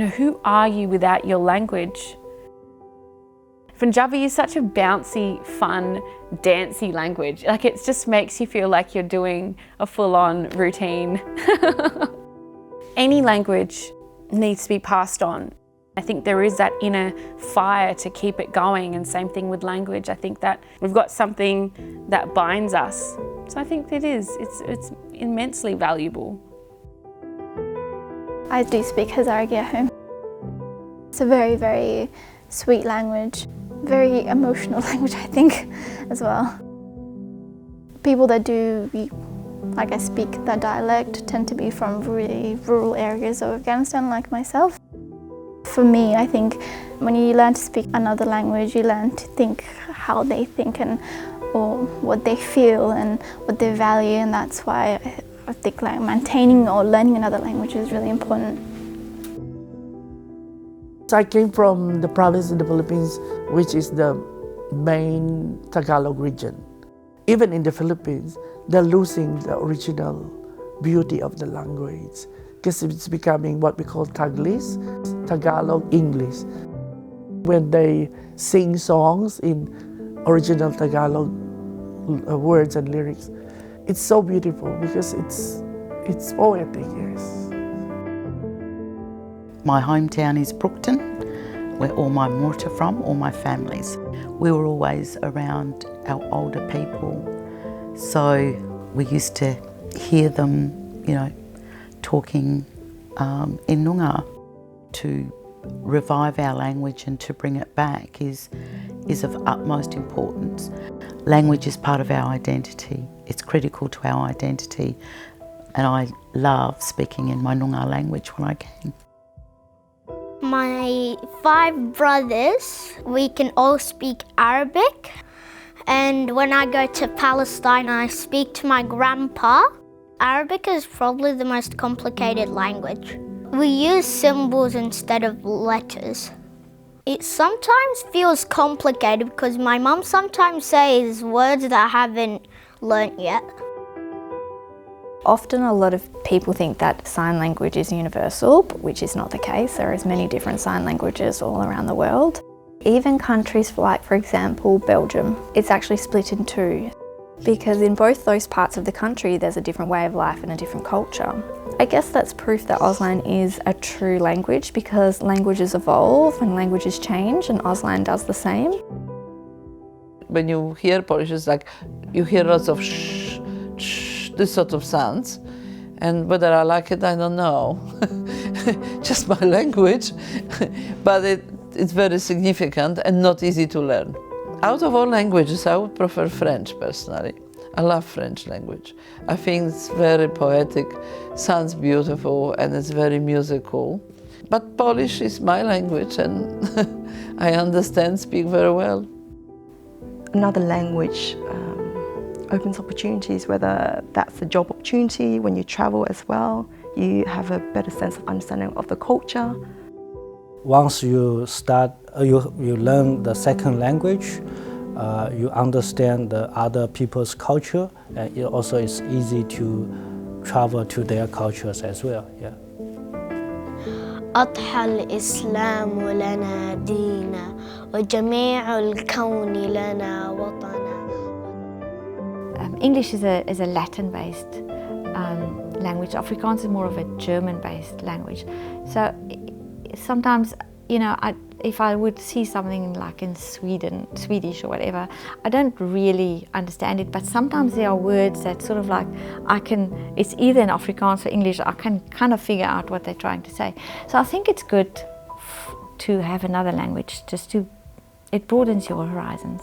who are you without your language? Punjabi is such a bouncy, fun, dancey language. Like, it just makes you feel like you're doing a full-on routine. Any language needs to be passed on. I think there is that inner fire to keep it going, and same thing with language. I think that we've got something that binds us. So I think it is. It's immensely valuable. I do speak Hazaragi at home. It's a very, very sweet language. Very emotional language, I think, as well. People that do, speak that dialect tend to be from really rural areas of Afghanistan, like myself. For me, I think when you learn to speak another language, you learn to think how they think or what they feel and what they value, and that's why I think maintaining or learning another language is really important. I came from the province in the Philippines, which is the main Tagalog region. Even in the Philippines, they're losing the original beauty of the language because it's becoming what we call Taglish, Tagalog English. When they sing songs in original Tagalog words and lyrics, it's so beautiful because it's poetic, yes. My hometown is Brookton, where all my mater are from, all my families. We were always around our older people, so we used to hear them, talking in Noongar. To revive our language and to bring it back is of utmost importance. Language is part of our identity. It's critical to our identity, and I love speaking in my Noongar language when I can. My 5 brothers, we can all speak Arabic, and when I go to Palestine I speak to my grandpa. Arabic is probably the most complicated language. We use symbols instead of letters. It sometimes feels complicated because my mum sometimes says words that I haven't learnt yet. Often a lot of people think that sign language is universal, which is not the case. There are many different sign languages all around the world. Even countries like, for example, Belgium, it's actually split in 2 because in both those parts of the country there's a different way of life and a different culture. I guess that's proof that Auslan is a true language because languages evolve and languages change, and Auslan does the same. When you hear Polish, it's like you hear lots of sh, sh, this sort of sounds, and whether I like it, I don't know. Just my language, but it's very significant and not easy to learn. Out of all languages, I would prefer French personally. I love French language. I think it's very poetic, sounds beautiful, and it's very musical. But Polish is my language, and I understand, speak very well. Another language opens opportunities, whether that's a job opportunity, when you travel as well, you have a better sense of understanding of the culture. Once you start, you learn the second language, you understand the other people's culture, and it also is easy to travel to their cultures as well. Yeah. أضحى الإسلام لنا دينا وجميع الكون لنا وطنا. English is a Latin-based language. Afrikaans is more of a German-based language. So sometimes, if I would see something like in Swedish or whatever, I don't really understand it, but sometimes there are words that sort of like, it's either in Afrikaans or English, I can kind of figure out what they're trying to say. So I think it's good to have another language, it broadens your horizons.